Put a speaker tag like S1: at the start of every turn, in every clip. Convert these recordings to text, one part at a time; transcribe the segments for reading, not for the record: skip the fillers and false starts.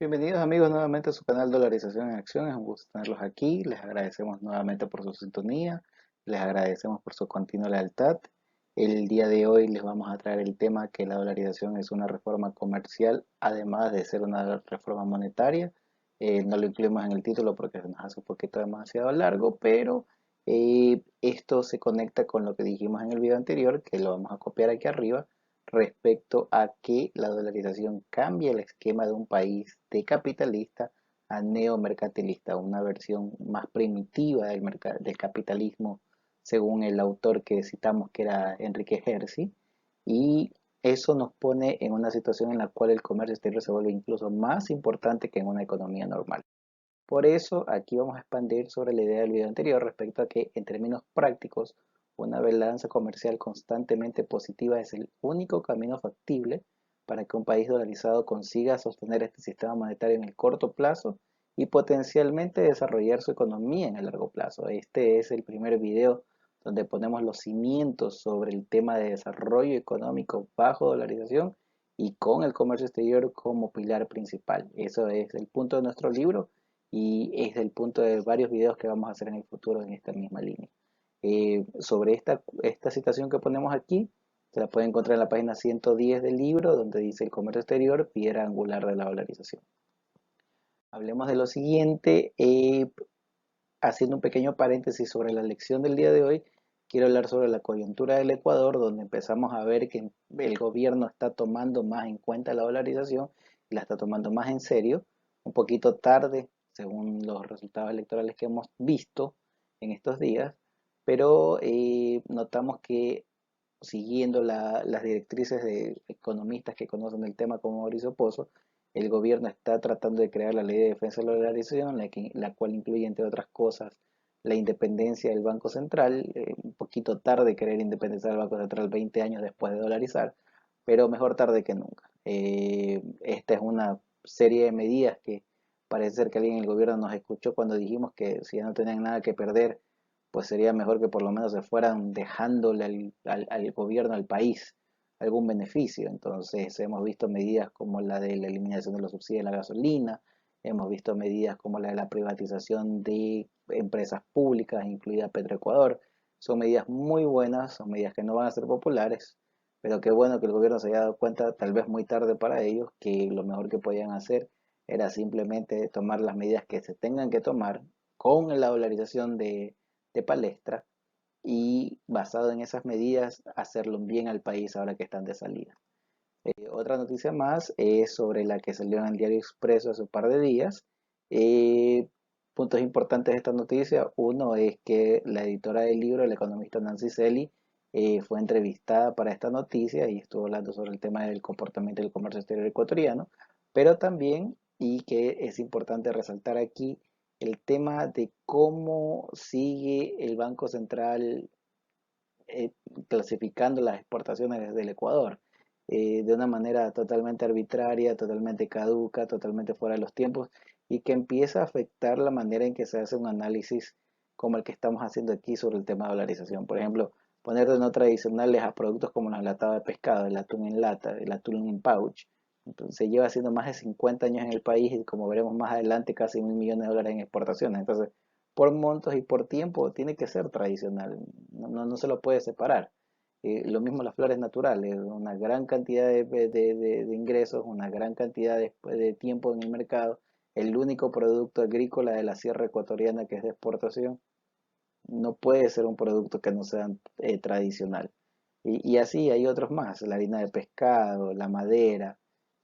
S1: Bienvenidos amigos nuevamente a su canal Dolarización en Acción. Es un gusto tenerlos aquí. Les agradecemos nuevamente por su sintonía. Les agradecemos por su continua lealtad. El día de hoy les vamos a traer el tema que la dolarización es una reforma comercial, además de ser una reforma monetaria. No lo incluimos en el título porque se nos hace un poquito demasiado largo, pero esto se conecta con lo que dijimos en el video anterior, que lo vamos a copiar aquí arriba respecto a que la dolarización cambia el esquema de un país de capitalista a neomercantilista, una versión más primitiva del capitalismo, según el autor que citamos, que era Enrique Herzi, y eso nos pone en una situación en la cual el comercio exterior se vuelve incluso más importante que en una economía normal. Por eso aquí vamos a expandir sobre la idea del video anterior respecto a que en términos prácticos una balanza comercial constantemente positiva es el único camino factible para que un país dolarizado consiga sostener este sistema monetario en el corto plazo y potencialmente desarrollar su economía en el largo plazo. Este es el primer video donde ponemos los cimientos sobre el tema de desarrollo económico bajo dolarización y con el comercio exterior como pilar principal. Eso es el punto de nuestro libro y es el punto de varios videos que vamos a hacer en el futuro en esta misma línea. Sobre esta situación que ponemos aquí, se la puede encontrar en la página 110 del libro, donde dice el comercio exterior, piedra angular de la dolarización. Hablemos de lo siguiente, haciendo un pequeño paréntesis sobre la lección del día de hoy, quiero hablar sobre la coyuntura del Ecuador, donde empezamos a ver que el gobierno está tomando más en cuenta la dolarización y la está tomando más en serio, un poquito tarde, según los resultados electorales que hemos visto en estos días, pero notamos que siguiendo las directrices de economistas que conocen el tema como Mauricio Pozo, el gobierno está tratando de crear la ley de defensa de la dolarización, la cual incluye, entre otras cosas, la independencia del Banco Central. Un poquito tarde querer independizar el Banco Central 20 años después de dolarizar, pero mejor tarde que nunca. Esta es una serie de medidas que parece ser que alguien en el gobierno nos escuchó cuando dijimos que si ya no tenían nada que perder, pues sería mejor que por lo menos se fueran dejándole al gobierno, al país, algún beneficio. Entonces hemos visto medidas como la de la eliminación de los subsidios a la gasolina, hemos visto medidas como la de la privatización de empresas públicas, incluida Petroecuador. Son medidas muy buenas, son medidas que no van a ser populares, pero qué bueno que el gobierno se haya dado cuenta, tal vez muy tarde para ellos, que lo mejor que podían hacer era simplemente tomar las medidas que se tengan que tomar con la dolarización de palestra y basado en esas medidas hacerlo bien al país ahora que están de salida. Otra noticia más es sobre la que salió en el Diario Expreso hace un par de días. Eh, Puntos importantes de esta noticia. Uno es que la editora del libro, el economista Nancy Selly, fue entrevistada para esta noticia y estuvo hablando sobre el tema del comportamiento del comercio exterior ecuatoriano, pero también, y que es importante resaltar aquí, el tema de cómo sigue el Banco Central eh, clasificando las exportaciones desde el Ecuador de una manera totalmente arbitraria, totalmente caduca, totalmente fuera de los tiempos y que empieza a afectar la manera en que se hace un análisis como el que estamos haciendo aquí sobre el tema de dolarización. Por ejemplo, poner de no tradicionales a productos como la enlatado de pescado, el atún en lata, el atún en pouch. Entonces, se lleva haciendo más de 50 años en el país y como veremos más adelante casi 1.000 millones de dólares en exportaciones. Entonces, por montos y por tiempo tiene que ser tradicional, no se lo puede separar. Lo mismo las flores naturales, una gran cantidad de ingresos, una gran cantidad de tiempo en el mercado, el único producto agrícola de la sierra ecuatoriana que es de exportación, no puede ser un producto que no sea tradicional. Y así hay otros más, la harina de pescado, la madera,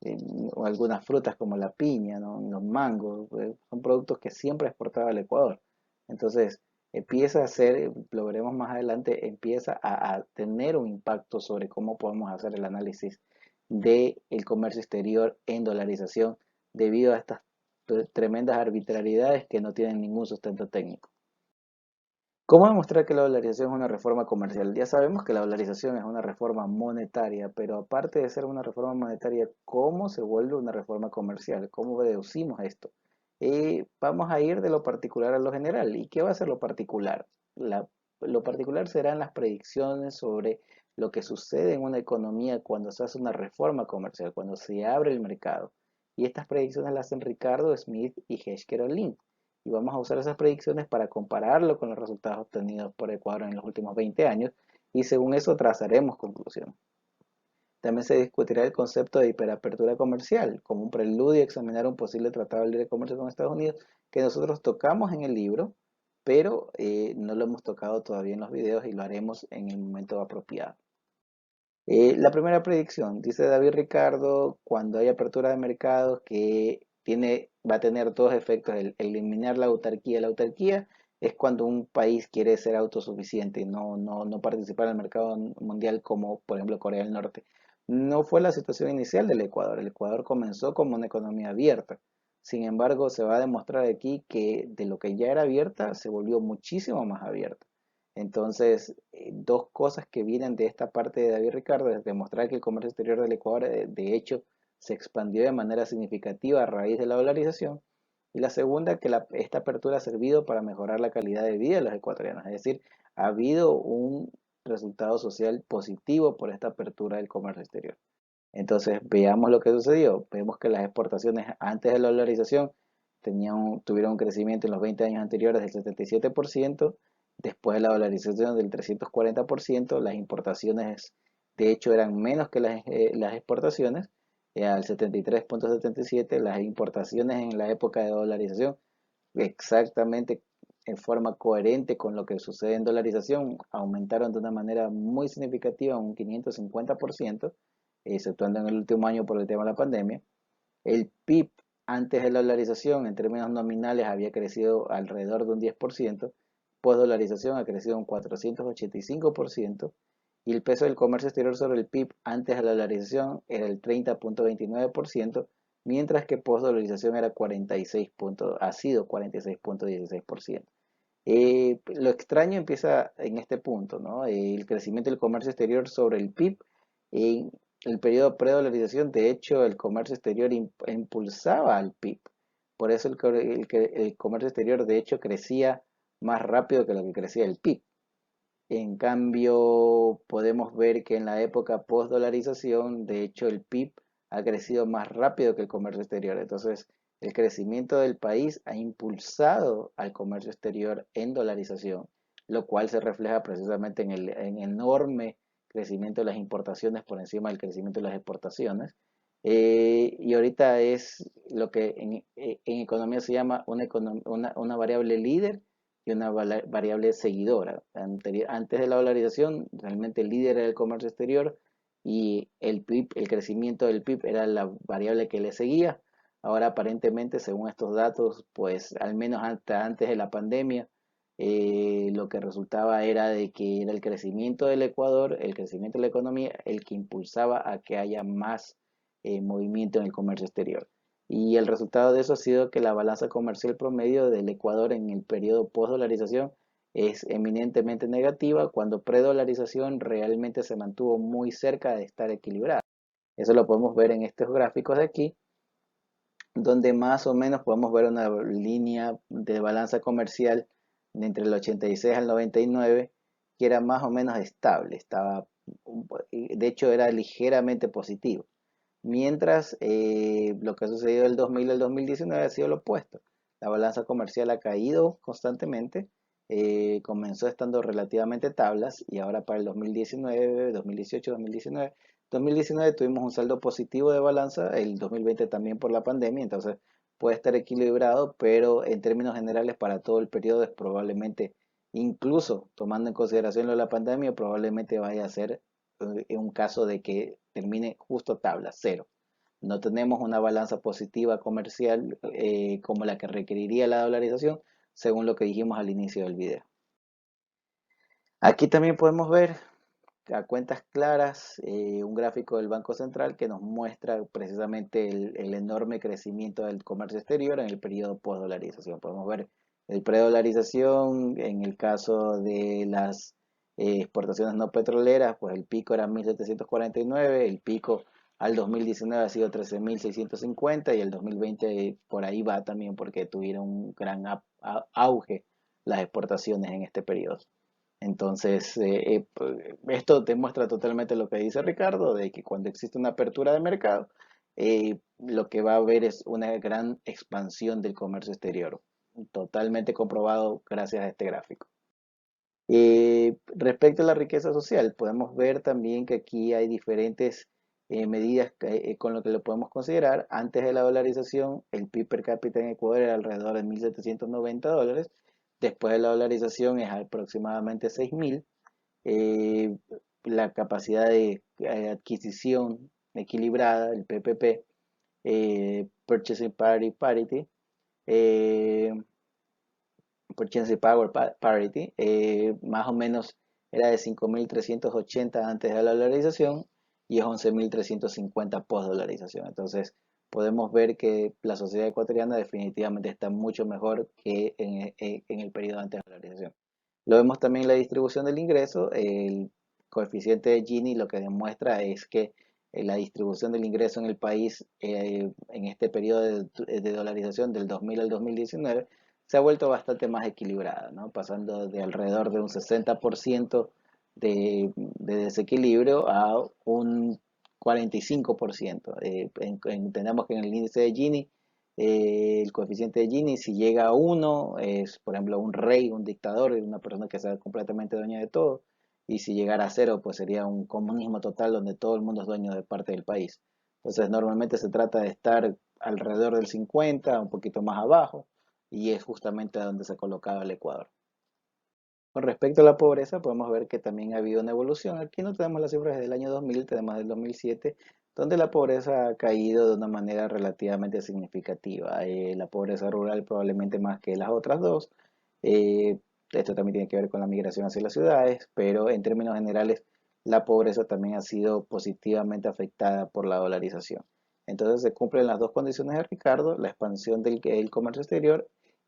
S1: eh, o algunas frutas como la piña, ¿no? Los mangos, son productos que siempre exportaba al Ecuador. Entonces, empieza a ser, lo veremos más adelante, empieza a tener un impacto sobre cómo podemos hacer el análisis del comercio exterior en dolarización debido a estas tremendas arbitrariedades que no tienen ningún sustento técnico. ¿Cómo demostrar que la dolarización es una reforma comercial? Ya sabemos que la dolarización es una reforma monetaria, pero aparte de ser una reforma monetaria, ¿cómo se vuelve una reforma comercial? ¿Cómo deducimos esto? Vamos a ir de lo particular a lo general. ¿Y qué va a ser lo particular? Lo particular serán las predicciones sobre lo que sucede en una economía cuando se hace una reforma comercial, cuando se abre el mercado. Y estas predicciones las hacen Ricardo Smith y Heschker-Ohlin. Y vamos a usar esas predicciones para compararlo con los resultados obtenidos por Ecuador en los últimos 20 años y según eso trazaremos conclusiones. También se discutirá el concepto de hiperapertura comercial, como un preludio a examinar un posible tratado de libre comercio con Estados Unidos, que nosotros tocamos en el libro, pero no lo hemos tocado todavía en los videos y lo haremos en el momento apropiado. La primera predicción, dice David Ricardo, cuando hay apertura de mercados que va a tener dos efectos, el eliminar la autarquía. La autarquía es cuando un país quiere ser autosuficiente y no participar en el mercado mundial como por ejemplo Corea del Norte. No fue la situación inicial del Ecuador. El Ecuador comenzó como una economía abierta. Sin embargo, se va a demostrar aquí que de lo que ya era abierta se volvió muchísimo más abierta. Entonces, dos cosas que vienen de esta parte de David Ricardo es demostrar que el comercio exterior del Ecuador, de hecho, se expandió de manera significativa a raíz de la dolarización. Y la segunda, que esta apertura ha servido para mejorar la calidad de vida de los ecuatorianos. Es decir, ha habido un resultado social positivo por esta apertura del comercio exterior. Entonces, veamos lo que sucedió. Vemos que las exportaciones antes de la dolarización tuvieron un crecimiento en los 20 años anteriores del 77%, después de la dolarización del 340%, las importaciones de hecho eran menos que las exportaciones, al 73,77, las importaciones en la época de dolarización, exactamente en forma coherente con lo que sucede en dolarización, aumentaron de una manera muy significativa, un 550%, exceptuando en el último año por el tema de la pandemia. El PIB antes de la dolarización en términos nominales había crecido alrededor de un 10%, post dolarización ha crecido un 485% y el peso del comercio exterior sobre el PIB antes de la dolarización era el 30,29%, mientras que post dolarización era 46 ha sido 46,16%. Lo extraño empieza en este punto, ¿no? El crecimiento del comercio exterior sobre el PIB en el periodo pre-dolarización, de hecho, el comercio exterior impulsaba al PIB. Por eso el comercio exterior, de hecho, crecía más rápido que lo que crecía el PIB. En cambio, podemos ver que en la época post-dolarización, de hecho, el PIB ha crecido más rápido que el comercio exterior. Entonces, el crecimiento del país ha impulsado al comercio exterior en dolarización, lo cual se refleja precisamente en el enorme crecimiento de las importaciones por encima del crecimiento de las exportaciones. Y ahorita es lo que en economía se llama una variable líder y una variable seguidora. Antes de la dolarización, realmente el líder era el comercio exterior y el PIB, el crecimiento del PIB era la variable que le seguía. Ahora aparentemente, según estos datos, pues al menos hasta antes de la pandemia, lo que resultaba era de que era el crecimiento del Ecuador, el crecimiento de la economía, el que impulsaba a que haya más movimiento en el comercio exterior. Y el resultado de eso ha sido que la balanza comercial promedio del Ecuador en el periodo post-dolarización es eminentemente negativa, cuando pre-dolarización realmente se mantuvo muy cerca de estar equilibrada. Eso lo podemos ver en estos gráficos de aquí, donde más o menos podemos ver una línea de balanza comercial de entre el 86 al 99, que era más o menos estable, de hecho era ligeramente positivo. Mientras lo que ha sucedido del 2000 al 2019 ha sido lo opuesto. La balanza comercial ha caído constantemente, comenzó estando relativamente tablas y ahora para el 2019, 2018, 2019, 2019 tuvimos un saldo positivo de balanza, el 2020 también por la pandemia, entonces puede estar equilibrado, pero en términos generales para todo el periodo es probablemente, incluso tomando en consideración lo de la pandemia, probablemente vaya a ser un caso de que termine justo tabla, cero. No tenemos una balanza positiva comercial como la que requeriría la dolarización, según lo que dijimos al inicio del video. Aquí también podemos ver a cuentas claras un gráfico del Banco Central que nos muestra precisamente el enorme crecimiento del comercio exterior en el periodo post-dolarización. Podemos ver el pre-dolarización en el caso de las exportaciones no petroleras, pues el pico era 1.749, el pico al 2019 ha sido 13.650 y el 2020 por ahí va también porque tuvieron un gran auge las exportaciones en este periodo. Entonces, esto demuestra totalmente lo que dice Ricardo, de que cuando existe una apertura de mercado, lo que va a haber es una gran expansión del comercio exterior, totalmente comprobado gracias a este gráfico. Respecto a la riqueza social, podemos ver también que aquí hay diferentes medidas con lo que lo podemos considerar. Antes de la dolarización, el PIB per cápita en Ecuador era alrededor de $1.790. Después de la dolarización es aproximadamente 6.000. Eh, la capacidad de adquisición equilibrada, el PPP, Purchasing Parity, eh, Purchasing Power Parity, más o menos era de 5.380 antes de la dolarización y es 11.350 post dolarización. Entonces podemos ver que la sociedad ecuatoriana definitivamente está mucho mejor que en el periodo antes de la dolarización. Lo vemos también en la distribución del ingreso. El coeficiente de Gini lo que demuestra es que la distribución del ingreso en el país en este periodo de dolarización del 2000 al 2019 se ha vuelto bastante más equilibrada, ¿no? Pasando de alrededor de un 60% de desequilibrio a un 45%. Entendamos que en el índice de Gini, el coeficiente de Gini, si llega a 1, es por ejemplo un rey, un dictador, una persona que sea completamente dueña de todo, y si llegara a 0, pues sería un comunismo total donde todo el mundo es dueño de parte del país. Entonces normalmente se trata de estar alrededor del 50, un poquito más abajo, y es justamente a donde se ha colocado el Ecuador. Con respecto a la pobreza, podemos ver que también ha habido una evolución. Aquí no tenemos las cifras del año 2000, tenemos del 2007, donde la pobreza ha caído de una manera relativamente significativa. La pobreza rural probablemente más que las otras dos. Eh, Esto también tiene que ver con la migración hacia las ciudades, pero en términos generales, la pobreza también ha sido positivamente afectada por la dolarización. Entonces se cumplen las dos condiciones de Ricardo, la expansión del comercio exterior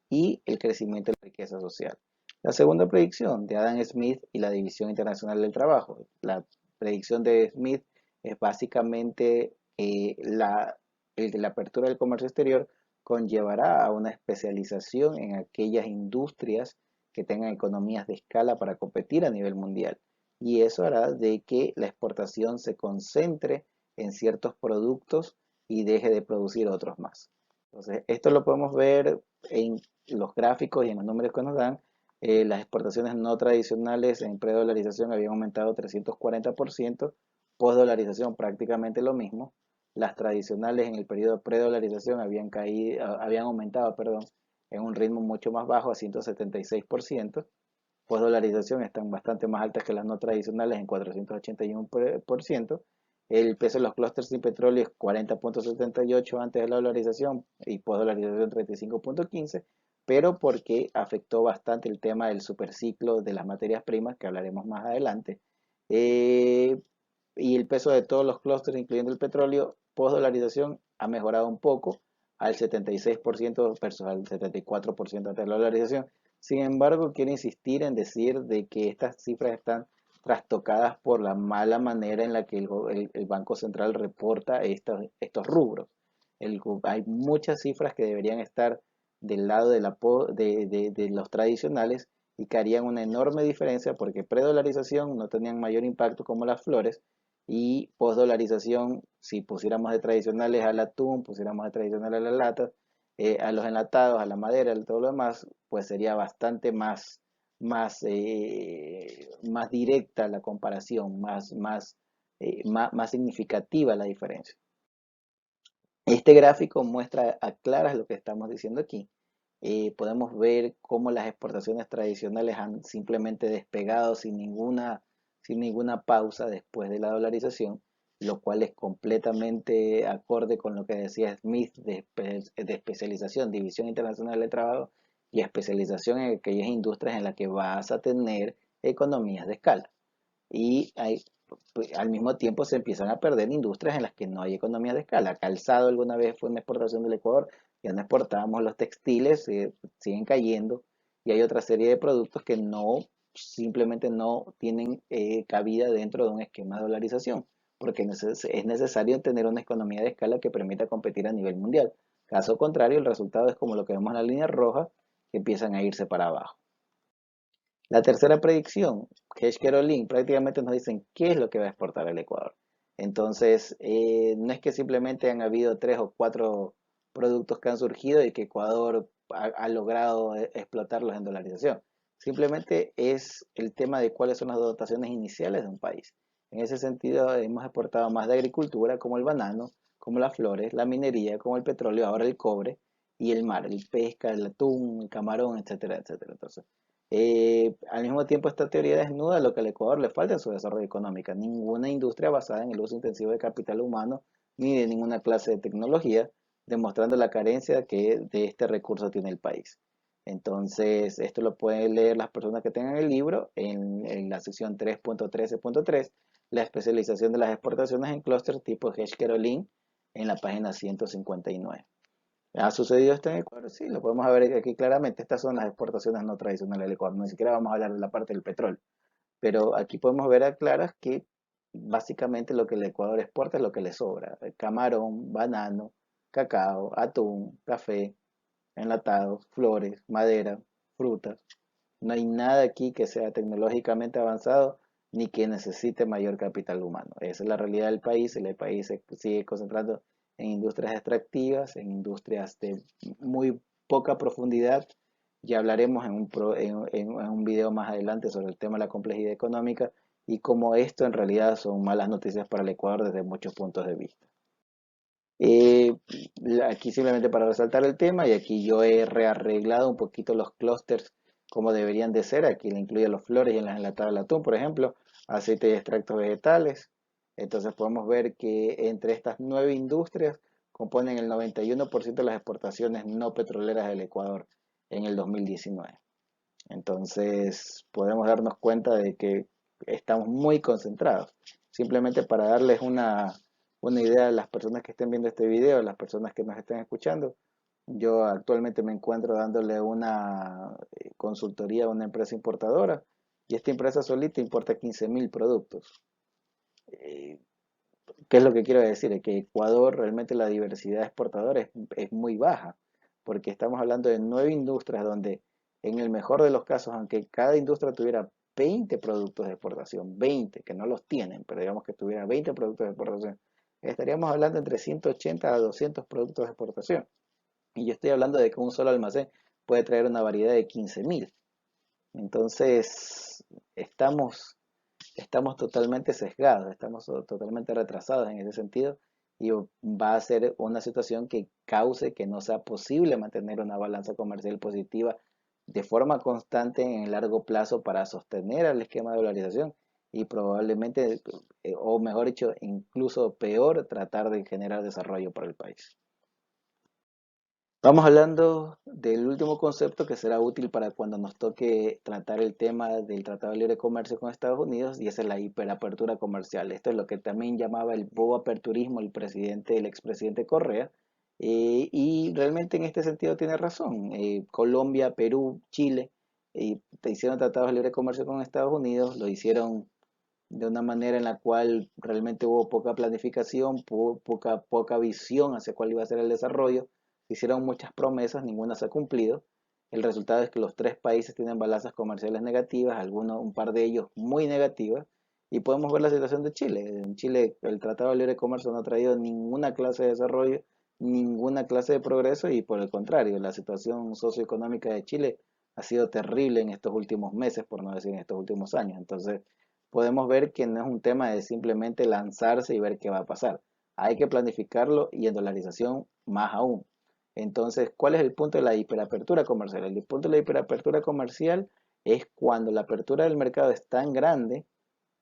S1: y el crecimiento de la riqueza social. La segunda predicción de Adam Smith y la División Internacional del Trabajo. La predicción de Smith es básicamente la apertura del comercio exterior conllevará a una especialización en aquellas industrias que tengan economías de escala para competir a nivel mundial. Y eso hará de que la exportación se concentre en ciertos productos y deje de producir otros más. Entonces, esto lo podemos ver en los gráficos y en los números que nos dan. Las exportaciones no tradicionales en predolarización habían aumentado 340%, postdolarización prácticamente lo mismo. Las tradicionales en el periodo predolarización habían aumentado, perdón, en un ritmo mucho más bajo, a 176%. Postdolarización están bastante más altas que las no tradicionales en 481%. El peso de los clústeres sin petróleo es 40.78 antes de la dolarización y postdolarización 35.15, pero porque afectó bastante el tema del superciclo de las materias primas, que hablaremos más adelante. Eh, y el peso de todos los clústeres, incluyendo el petróleo, postdolarización ha mejorado un poco al 76% versus al 74% antes de la dolarización. Sin embargo, quiero insistir en decir de que estas cifras están trastocadas por la mala manera en la que el Banco Central reporta estos rubros. Hay muchas cifras que deberían estar del lado de los tradicionales y que harían una enorme diferencia porque predolarización no tenían mayor impacto como las flores y postdolarización, si pusiéramos de tradicionales al atún, pusiéramos de tradicionales a la lata, a los enlatados, a la madera, a todo lo demás, pues sería bastante más directa la comparación, más significativa la diferencia. Este gráfico muestra a claras lo que estamos diciendo aquí. Podemos ver cómo las exportaciones tradicionales han simplemente despegado sin ninguna pausa después de la dolarización, lo cual es completamente acorde con lo que decía Smith de especialización, división internacional de trabajo y especialización en aquellas industrias en las que vas a tener economías de escala. Y pues, al mismo tiempo se empiezan a perder industrias en las que no hay economía de escala. Calzado alguna vez fue una exportación del Ecuador, ya no exportábamos los textiles, siguen cayendo, y hay otra serie de productos que simplemente no tienen cabida dentro de un esquema de dolarización, porque es necesario tener una economía de escala que permita competir a nivel mundial. Caso contrario, el resultado es como lo que vemos en la línea roja, que empiezan a irse para abajo. La tercera predicción, Hershey Kerolin, prácticamente nos dicen qué es lo que va a exportar el Ecuador. Entonces, no es que simplemente han habido tres o cuatro productos que han surgido y que Ecuador ha logrado explotarlos en dolarización. Simplemente es el tema de cuáles son las dotaciones iniciales de un país. En ese sentido, hemos exportado más de agricultura, como el banano, como las flores, la minería, como el petróleo, ahora el cobre y el mar, el pesca, el atún, el camarón, etcétera, etcétera. Entonces, al mismo tiempo, esta teoría desnuda lo que al Ecuador le falta en su desarrollo económico. Ninguna industria basada en el uso intensivo de capital humano ni de ninguna clase de tecnología, demostrando la carencia que de este recurso tiene el país. Entonces, esto lo pueden leer las personas que tengan el libro en la sección 3.13.3, la especialización de las exportaciones en clústeres tipo Hedge-Carolyn, en la página 159. ¿Ha sucedido esto en Ecuador? Sí, lo podemos ver aquí claramente. Estas son las exportaciones no tradicionales del Ecuador. Ni siquiera vamos a hablar de la parte del petróleo. Pero aquí podemos ver a claras que básicamente lo que el Ecuador exporta es lo que le sobra. Camarón, banano, cacao, atún, café, enlatados, flores, madera, frutas. No hay nada aquí que sea tecnológicamente avanzado ni que necesite mayor capital humano. Esa es la realidad del país. El país se sigue concentrando en industrias extractivas, en industrias de muy poca profundidad. Ya hablaremos en un video más adelante sobre el tema de la complejidad económica y cómo esto en realidad son malas noticias para el Ecuador desde muchos puntos de vista. Eh, Aquí simplemente para resaltar el tema, y aquí yo he rearreglado un poquito los clústeres como deberían de ser. Aquí le incluye los flores y en las enlatadas del atún, por ejemplo, aceite y extractos vegetales. Entonces podemos ver que entre estas 9 industrias componen el 91% de las exportaciones no petroleras del Ecuador en el 2019. Entonces podemos darnos cuenta de que estamos muy concentrados. Simplemente para darles una idea a las personas que estén viendo este video, a las personas que nos estén escuchando, yo actualmente me encuentro dándole una consultoría a una empresa importadora y esta empresa solita importa 15.000 productos. Eh, ¿Qué es lo que quiero decir? Es que Ecuador realmente la diversidad de exportadores es muy baja, porque estamos hablando de 9 industrias donde en el mejor de los casos, aunque cada industria tuviera 20 productos de exportación, 20 que no los tienen, pero digamos que tuviera 20 productos de exportación, estaríamos hablando entre 180 a 200 productos de exportación. Y yo estoy hablando de que un solo almacén puede traer una variedad de 15.000. Entonces, estamos estamos totalmente sesgados, estamos totalmente retrasados en ese sentido y va a ser una situación que cause que no sea posible mantener una balanza comercial positiva de forma constante en el largo plazo para sostener el esquema de dolarización y probablemente, o mejor dicho, incluso peor, tratar de generar desarrollo para el país. Vamos hablando del último concepto que será útil para cuando nos toque tratar el tema del Tratado de Libre Comercio con Estados Unidos y esa es la hiperapertura comercial. Esto es lo que también llamaba el bobo aperturismo el expresidente Correa. Y realmente en este sentido tiene razón. Colombia, Perú, Chile hicieron tratados de libre comercio con Estados Unidos, lo hicieron de una manera en la cual realmente hubo poca planificación, poca visión hacia cuál iba a ser el desarrollo. Se hicieron muchas promesas, ninguna se ha cumplido. El resultado es que los tres países tienen balanzas comerciales negativas, algunos, un par de ellos muy negativas, y podemos ver la situación de Chile. En Chile el Tratado de Libre Comercio no ha traído ninguna clase de desarrollo, ninguna clase de progreso, y por el contrario, la situación socioeconómica de Chile ha sido terrible en estos últimos meses, por no decir en estos últimos años. Entonces, podemos ver que no es un tema de simplemente lanzarse y ver qué va a pasar. Hay que planificarlo y en dolarización más aún. Entonces, ¿cuál es el punto de la hiperapertura comercial? El punto de la hiperapertura comercial es cuando la apertura del mercado es tan grande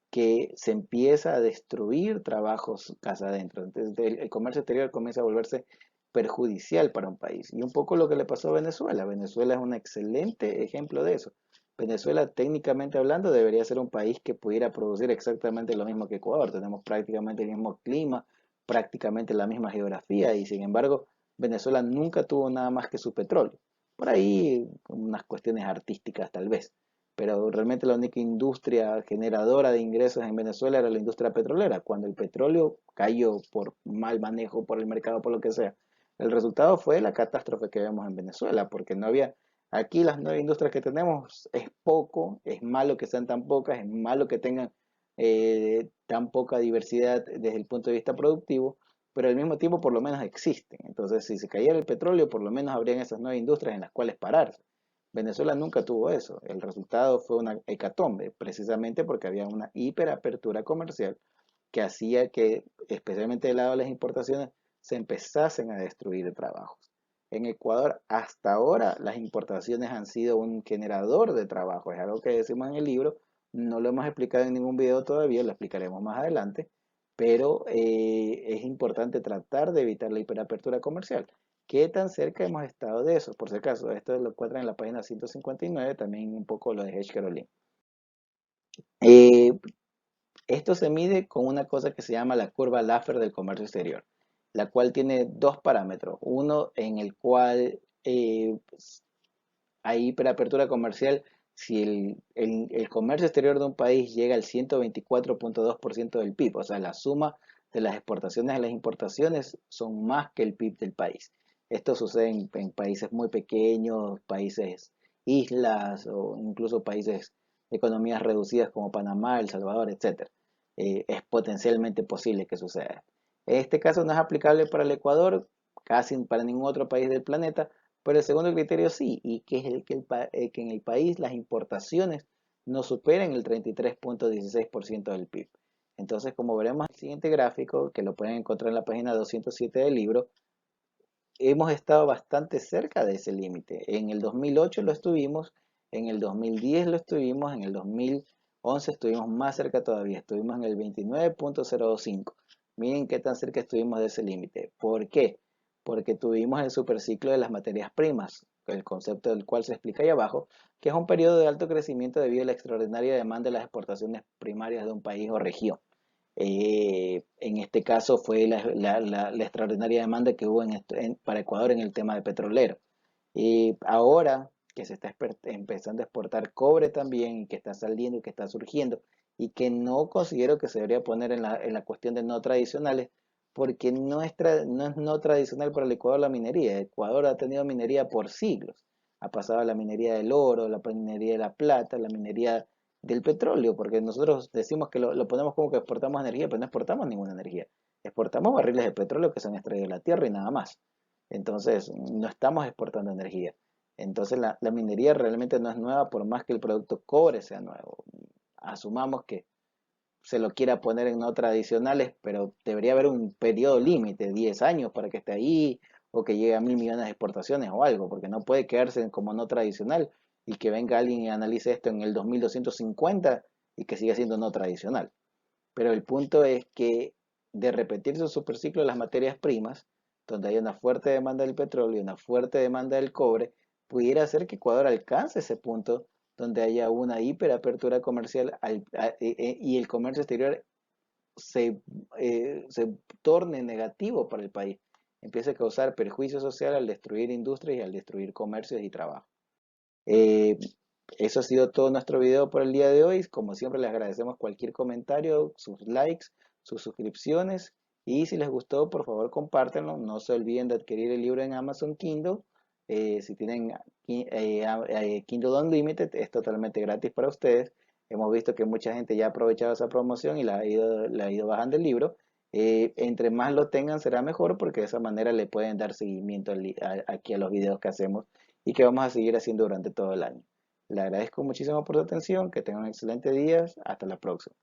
S1: que se empieza a destruir trabajos casa adentro. Entonces, el comercio exterior comienza a volverse perjudicial para un país. Y un poco lo que le pasó a Venezuela. Venezuela es un excelente ejemplo de eso. Venezuela, técnicamente hablando, debería ser un país que pudiera producir exactamente lo mismo que Ecuador. Tenemos prácticamente el mismo clima, prácticamente la misma geografía y sin embargo, Venezuela nunca tuvo nada más que su petróleo. Por ahí, unas cuestiones artísticas tal vez, pero realmente la única industria generadora de ingresos en Venezuela era la industria petrolera. Cuando el petróleo cayó por mal manejo, por el mercado, por lo que sea, el resultado fue la catástrofe que vemos en Venezuela, porque no había, aquí las 9 industrias que tenemos es poco, es malo que sean tan pocas, es malo que tengan tan poca diversidad desde el punto de vista productivo, pero al mismo tiempo por lo menos existen. Entonces, si se cayera el petróleo, por lo menos habrían esas nuevas industrias en las cuales pararse. Venezuela nunca tuvo eso. El resultado fue una hecatombe, precisamente porque había una hiperapertura comercial que hacía que, especialmente del lado de las importaciones, se empezasen a destruir trabajos. En Ecuador, hasta ahora, las importaciones han sido un generador de trabajo. Es algo que decimos en el libro. No lo hemos explicado en ningún video todavía, lo explicaremos más adelante. Pero es importante tratar de evitar la hiperapertura comercial. ¿Qué tan cerca hemos estado de eso? Por si acaso, esto lo encuentran en la página 159, también un poco lo de Hedge Caroline. Eh, Esto se mide con una cosa que se llama la curva Laffer del comercio exterior, la cual tiene dos parámetros. Uno en el cual hay hiperapertura comercial si el comercio exterior de un país llega al 124.2% del PIB, o sea, la suma de las exportaciones a las importaciones son más que el PIB del país. Esto sucede en países muy pequeños, países islas o incluso países de economías reducidas como Panamá, El Salvador, etc. Es potencialmente posible que suceda. En este caso no es aplicable para el Ecuador, casi para ningún otro país del planeta, pero el segundo criterio sí, y que es que en el país las importaciones no superen el 33.16% del PIB. Entonces, como veremos en el siguiente gráfico, que lo pueden encontrar en la página 207 del libro, hemos estado bastante cerca de ese límite. En el 2008 lo estuvimos, en el 2010 lo estuvimos, en el 2011 estuvimos más cerca todavía, estuvimos en el 29.05. Miren qué tan cerca estuvimos de ese límite. ¿Por qué? Porque tuvimos el superciclo de las materias primas, el concepto del cual se explica ahí abajo, que es un periodo de alto crecimiento debido a la extraordinaria demanda de las exportaciones primarias de un país o región. En este caso fue la extraordinaria demanda que hubo para Ecuador en el tema de petrolero. Y ahora que se está empezando a exportar cobre también, y que está saliendo y que está surgiendo, y que no considero que se debería poner en la cuestión de no tradicionales, porque no es no tradicional para el Ecuador la minería. Ecuador ha tenido minería por siglos. Ha pasado a la minería del oro, la minería de la plata, la minería del petróleo, porque nosotros decimos que lo ponemos como que exportamos energía, pero no exportamos ninguna energía. Exportamos barriles de petróleo que se han extraído de la tierra y nada más. Entonces, no estamos exportando energía. Entonces, la minería realmente no es nueva por más que el producto cobre sea nuevo. Asumamos que se lo quiera poner en no tradicionales, pero debería haber un periodo límite, 10 años para que esté ahí, o que llegue a 1.000 millones de exportaciones o algo, porque no puede quedarse como no tradicional y que venga alguien y analice esto en el 2250 y que siga siendo no tradicional. Pero el punto es que de repetirse el superciclo de las materias primas, donde hay una fuerte demanda del petróleo y una fuerte demanda del cobre, pudiera hacer que Ecuador alcance ese punto donde haya una hiperapertura comercial y el comercio exterior se torne negativo para el país, empiece a causar perjuicio social al destruir industrias y al destruir comercios y trabajo. Eh, Eso ha sido todo nuestro video por el día de hoy. Como siempre, les agradecemos cualquier comentario, sus likes, sus suscripciones. Y si les gustó, por favor, compártanlo. No se olviden de adquirir el libro en Amazon Kindle. Si tienen Kindle Unlimited, es totalmente gratis para ustedes. Hemos visto que mucha gente ya ha aprovechado esa promoción y le ha ido bajando el libro. Entre más lo tengan, será mejor porque de esa manera le pueden dar seguimiento aquí a los videos que hacemos y que vamos a seguir haciendo durante todo el año. Le agradezco muchísimo por su atención, que tengan un excelente día, hasta la próxima.